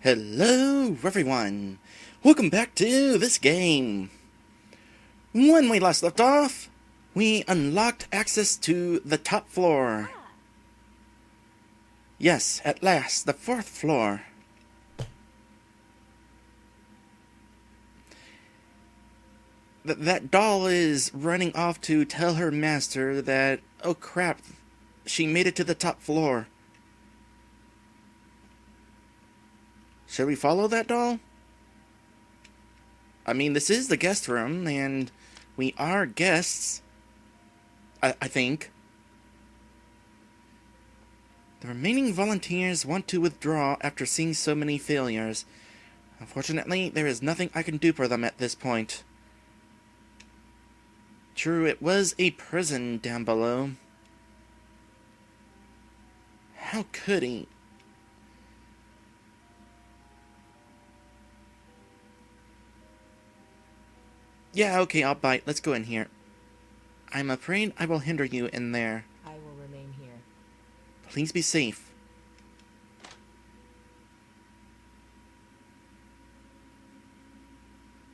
Hello everyone! Welcome back to this game! When we last left off, we unlocked access to the top floor. Yes, at last, the fourth floor. That doll is running off to tell her master that, oh crap, she made it to the top floor. Should we follow that doll? I mean, this is the guest room, and we are guests. I think. The remaining volunteers want to withdraw after seeing so many failures. Unfortunately, there is nothing I can do for them at this point. True, it was a prison down below. How could he? Yeah, okay, I'll bite. Let's go in here. I'm afraid I will hinder you in there. I will remain here. Please be safe.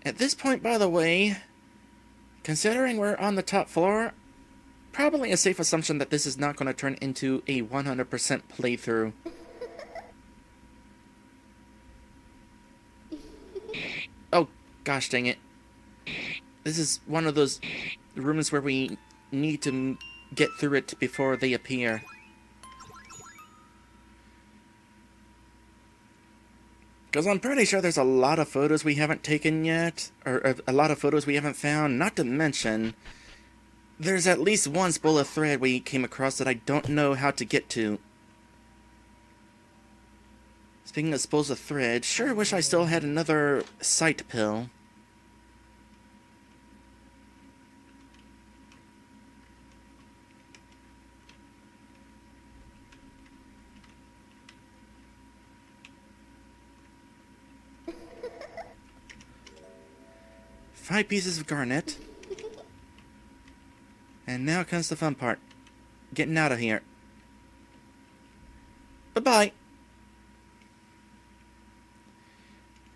At this point, by the way, considering we're on the top floor, probably a safe assumption that this is not going to turn into a 100% playthrough. Oh, gosh dang it. This is one of those rooms where we need to get through it before they appear. Because I'm pretty sure there's a lot of photos we haven't taken yet, or a lot of photos we haven't found, not to mention, there's at least one spool of thread we came across that I don't know how to get to. Speaking of spools of thread, sure wish I still had another sight pill. Five pieces of garnet. And now comes the fun part. Getting out of here. Bye-bye.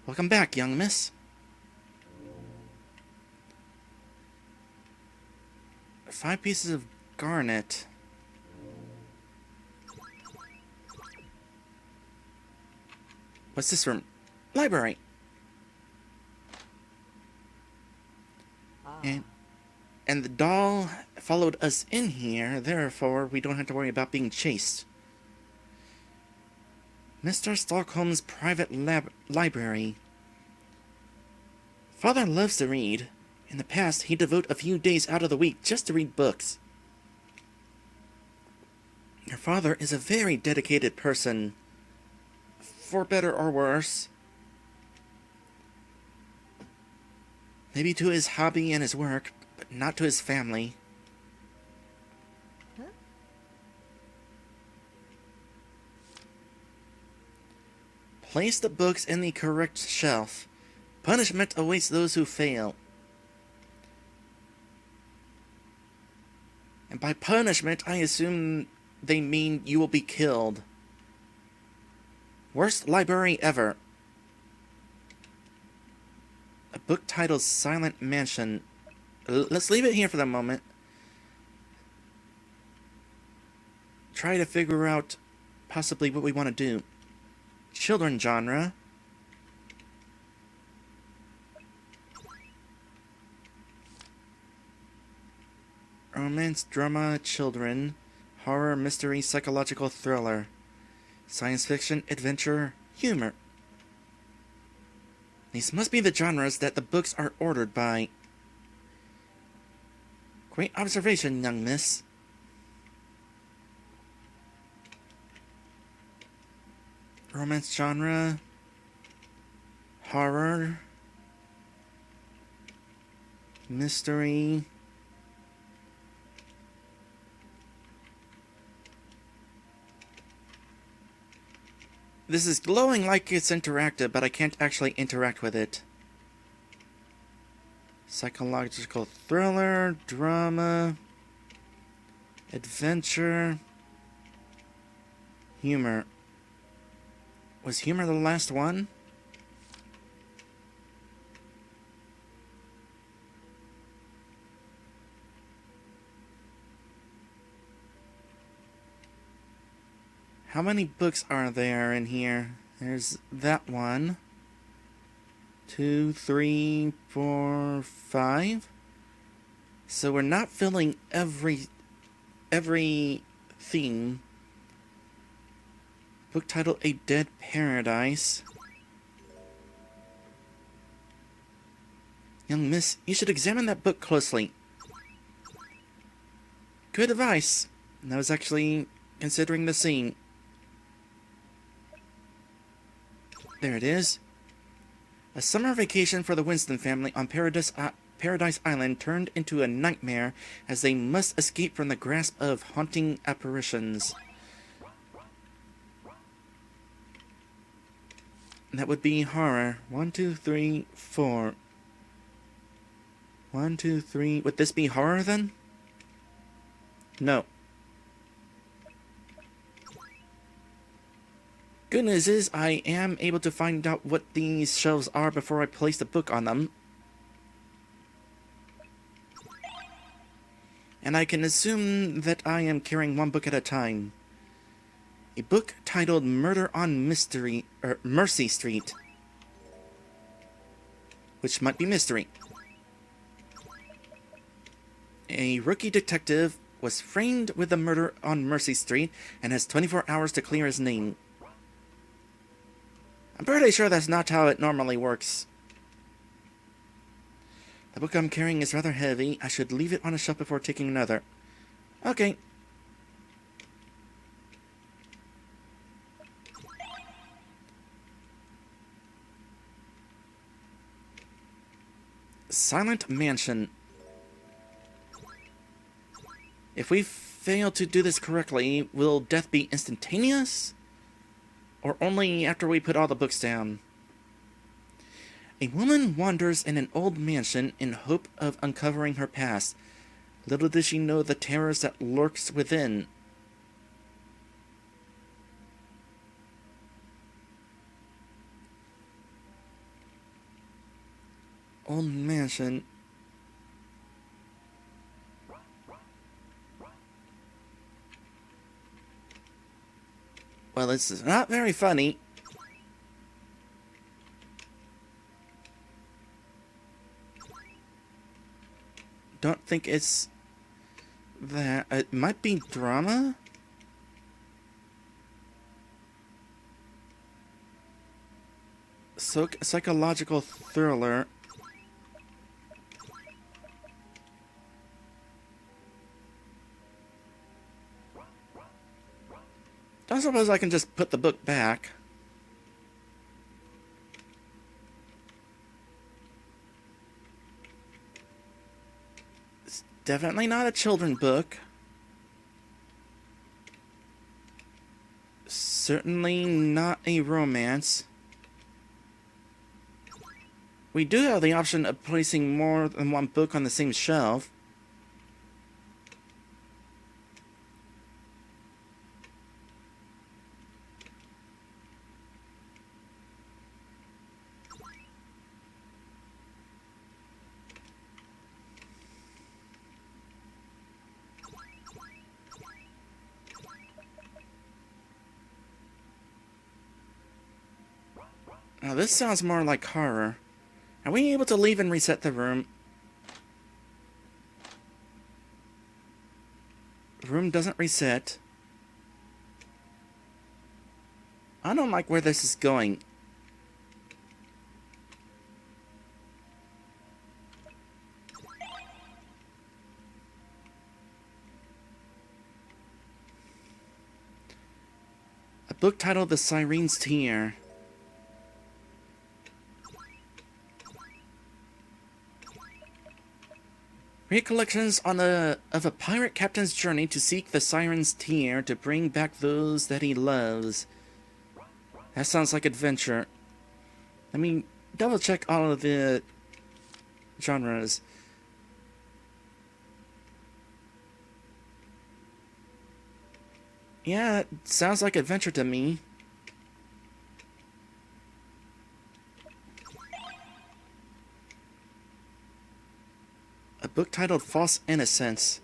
Welcome back, young miss. Five pieces of garnet. What's this room? Library. And the doll followed us in here, therefore we don't have to worry about being chased. Mr. Stockholm's private library. Father loves to read. In the past, he'd devote a few days out of the week just to read books. Your father is a very dedicated person. For better or worse. Maybe to his hobby and his work, but not to his family. Huh? Place the books in the correct shelf. Punishment awaits those who fail. And by punishment, I assume they mean you will be killed. Worst library ever. A book titled Silent Mansion. Let's leave it here for the moment. Try to figure out possibly what we want to do. Children genre. Romance, drama, children. Horror, mystery, psychological thriller. Science fiction, adventure, humor. These must be the genres that the books are ordered by. Great observation, young miss. Romance genre. Horror. Mystery. This is glowing like it's interactive, but I can't actually interact with it. Psychological thriller, drama, adventure, humor. Was humor the last one? How many books are there in here? There's that one. 2, 3, 4, 5. So we're not filling every theme. Book title: A Dead Paradise. Young miss, you should examine that book closely. Good advice. I was actually considering the scene. There it is. A summer vacation for the Winston family on Paradise Island turned into a nightmare as they must escape from the grasp of haunting apparitions. That would be horror. 1, 2, 3, 4. 1, 2, 3. Would this be horror then? No. Good news is I am able to find out what these shelves are before I place the book on them. And I can assume that I am carrying one book at a time. A book titled Murder on Mercy Street. Which might be mystery. A rookie detective was framed with the murder on Mercy Street and has 24 hours to clear his name. I'm pretty sure that's not how it normally works. The book I'm carrying is rather heavy. I should leave it on a shelf before taking another. Okay. Silent Mansion. If we fail to do this correctly, will death be instantaneous? Or only after we put all the books down? A woman wanders in an old mansion in hope of uncovering her past. Little does she know the terrors that lurks within. Old mansion. Well, this is not very funny. Don't think it's that. It might be drama? Psychological thriller. Don't suppose I can just put the book back. It's definitely not a children's book. Certainly not a romance. We do have the option of placing more than one book on the same shelf. Now this sounds more like horror. Are we able to leave and reset the room? Room doesn't reset. I don't like where this is going. A book titled The Siren's Tear. Recollections of a pirate captain's journey to seek the Siren's Tear to bring back those that he loves. That sounds like adventure. Let me double check all of the genres. Yeah, it sounds like adventure to me. A book titled False Innocence.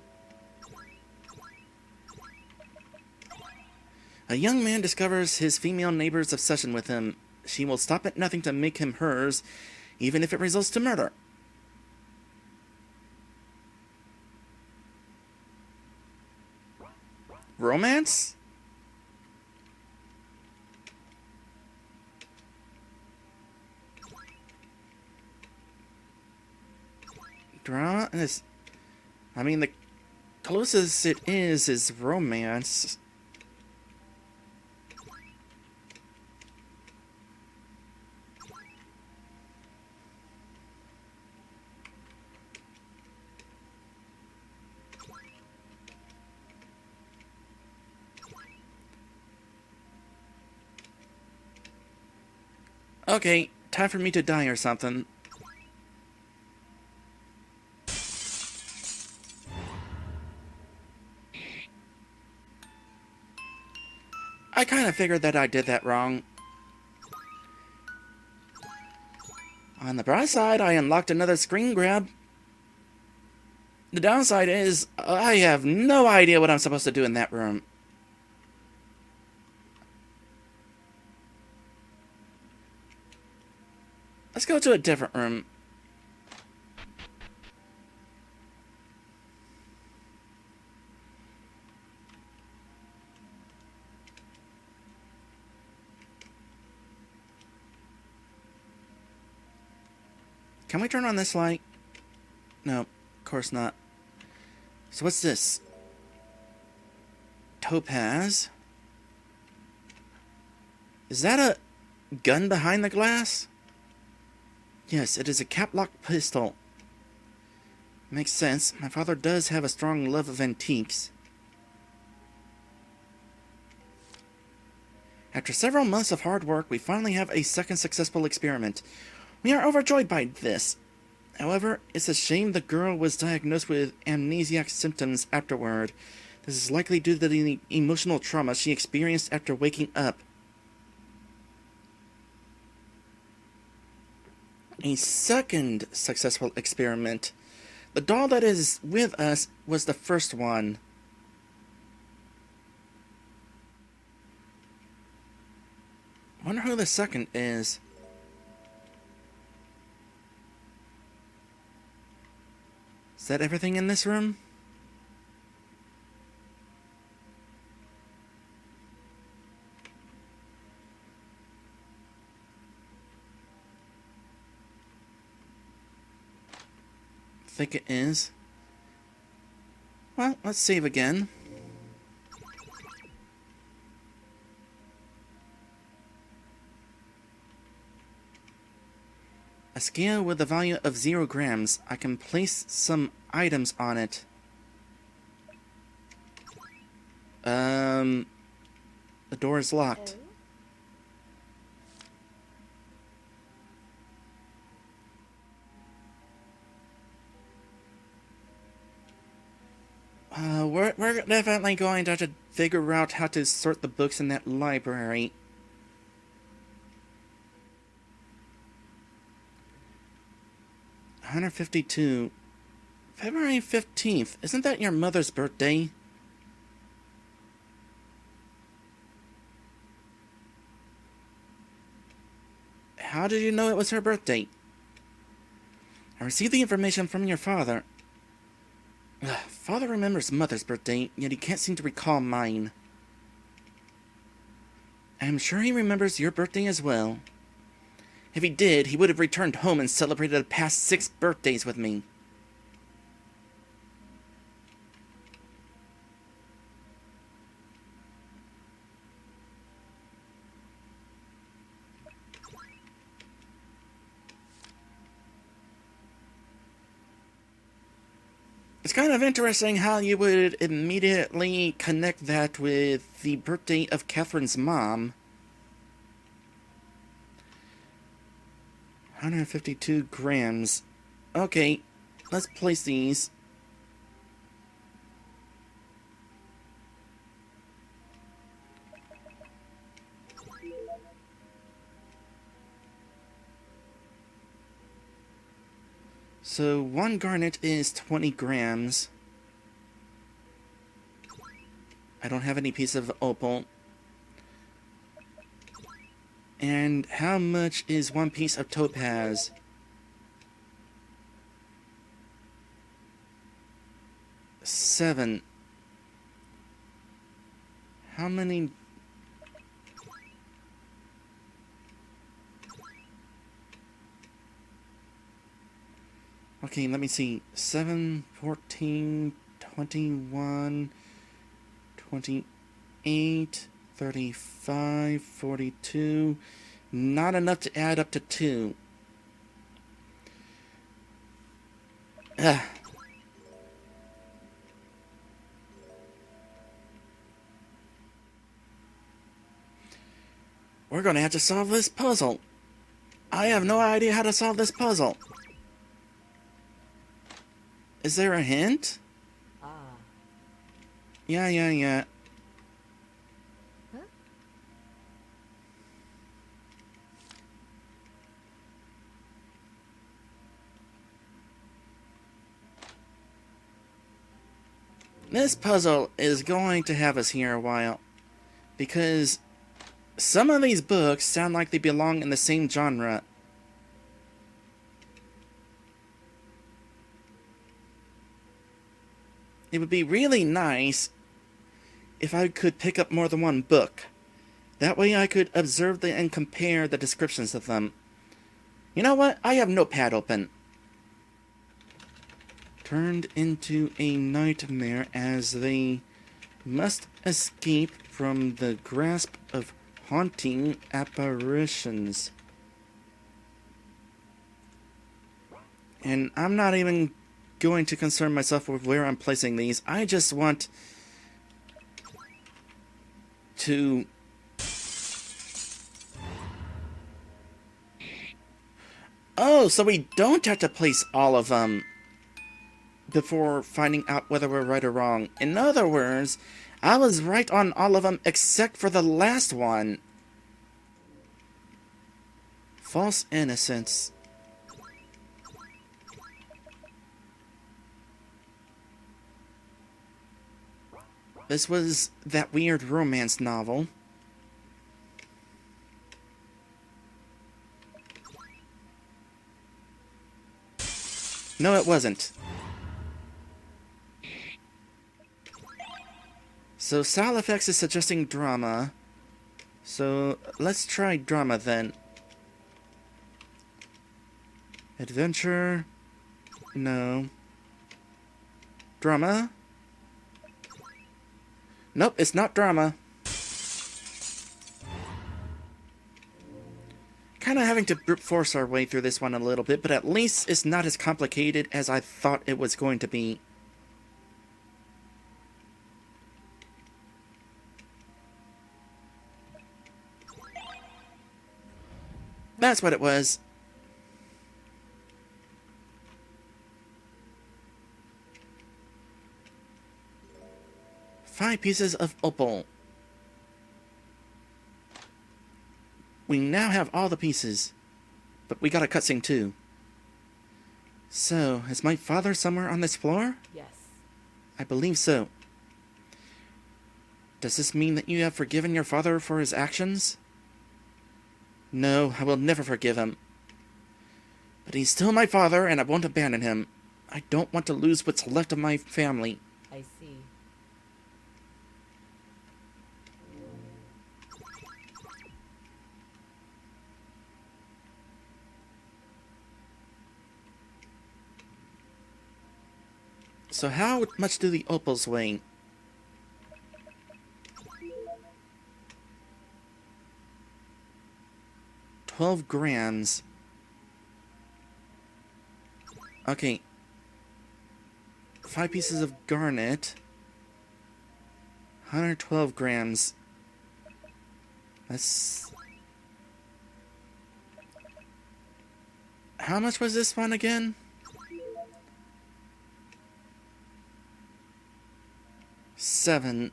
A young man discovers his female neighbor's obsession with him. She will stop at nothing to make him hers, even if it results to murder. Romance? Drama? I mean, the closest it is romance. Okay, time for me to die or something. I kinda figured that I did that wrong. On the bright side, I unlocked another screen grab. The downside is, I have no idea what I'm supposed to do in that room. Let's go to a different room. Can we turn on this light? No, of course not. So what's this? Topaz? Is that a gun behind the glass? Yes, it is a cap-lock pistol. Makes sense. My father does have a strong love of antiques. After several months of hard work, we finally have a second successful experiment. We are overjoyed by this. However, it's a shame the girl was diagnosed with amnesiac symptoms afterward. This is likely due to the emotional trauma she experienced after waking up. A second successful experiment. The doll that is with us was the first one. I wonder who the second is. Is that everything in this room? I think it is. Well, let's save again. A scale with a value of 0 grams. I can place some items on it. The door is locked. We're definitely going to have to figure out how to sort the books in that library. $152. February 15th. Isn't that your mother's birthday? How did you know it was her birthday? I received the information from your father. Father remembers Mother's birthday, yet he can't seem to recall mine. I am sure he remembers your birthday as well. If he did, he would have returned home and celebrated the past 6 birthdays with me. It's kind of interesting how you would immediately connect that with the birthday of Catherine's mom. 152 grams. Okay, let's place these. So 1 garnet is 20 grams. I don't have any piece of opal. And how much is 1 piece of topaz? 7. How many... Okay, let me see. 7, 14, 21, 28, 35, 42. Not enough to add up to 2. Ugh. We're gonna have to solve this puzzle. I have no idea how to solve this puzzle. Is there a hint? Yeah. Huh? This puzzle is going to have us here a while, because some of these books sound like they belong in the same genre. It would be really nice if I could pick up more than 1 book. That way I could observe and compare the descriptions of them. You know what? I have Notepad open. Turned into a nightmare as they must escape from the grasp of haunting apparitions. And I'm not even going to concern myself with where I'm placing these. I just want to... Oh, so we don't have to place all of them before finding out whether we're right or wrong. In other words, I was right on all of them except for the last one. False innocence. This was that weird romance novel. No, it wasn't. So SalFX is suggesting drama. So let's try drama then. Adventure. No. Drama. Nope, it's not drama. Kind of having to brute force our way through this one a little bit, but at least it's not as complicated as I thought it was going to be. That's what it was. Five pieces of opal. We now have all the pieces, but we got a cutscene too. So, is my father somewhere on this floor? Yes. I believe so. Does this mean that you have forgiven your father for his actions? No, I will never forgive him. But he's still my father, and I won't abandon him. I don't want to lose what's left of my family. I see. So how much do the opals weigh? $12 grams. Okay. 5 pieces of garnet. 112 grams. That's... How much was this one again? 7.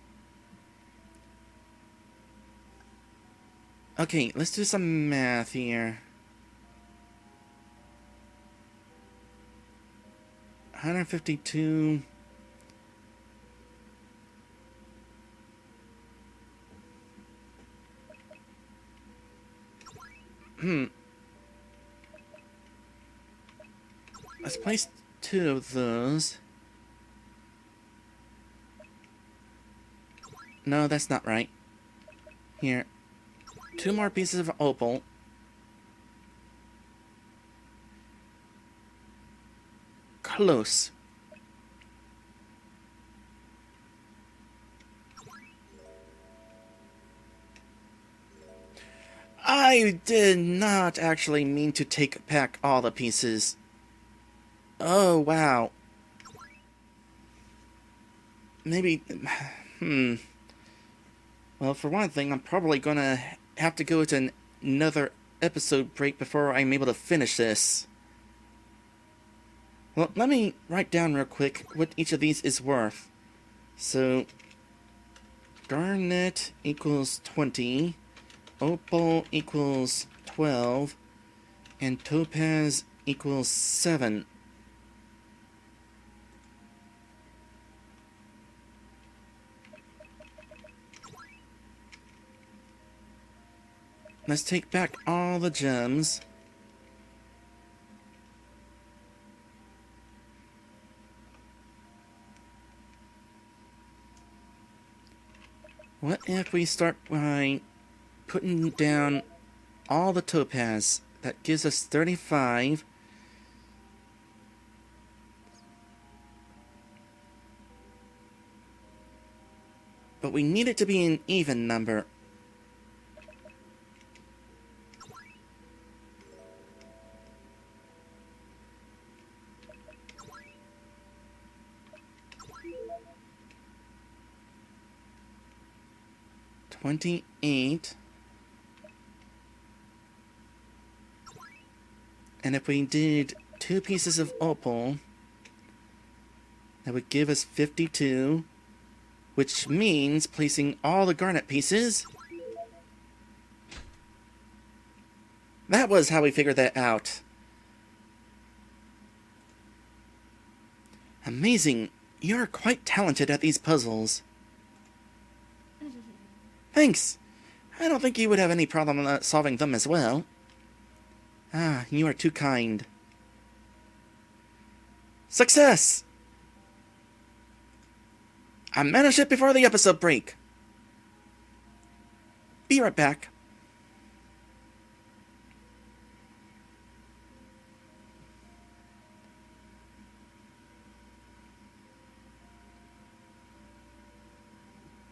Okay, let's do some math here. 152. Let's place 2 of those. No, that's not right. Here. 2 more pieces of opal. Close. I did not actually mean to take back all the pieces. Oh, wow. Maybe... Well, for one thing, I'm probably gonna have to go to another episode break before I'm able to finish this. Well, let me write down real quick what each of these is worth. So, garnet equals 20, opal equals 12, and topaz equals 7. Let's take back all the gems. What if we start by putting down all the topaz? That gives us 35. But we need it to be an even number. $28. And if we did 2 pieces of opal, that would give us 52, which means placing all the garnet pieces. That was how we figured that out. Amazing. You're quite talented at these puzzles. Thanks. I don't think you would have any problem solving them as well. Ah, you are too kind. Success! I managed it before the episode break. Be right back.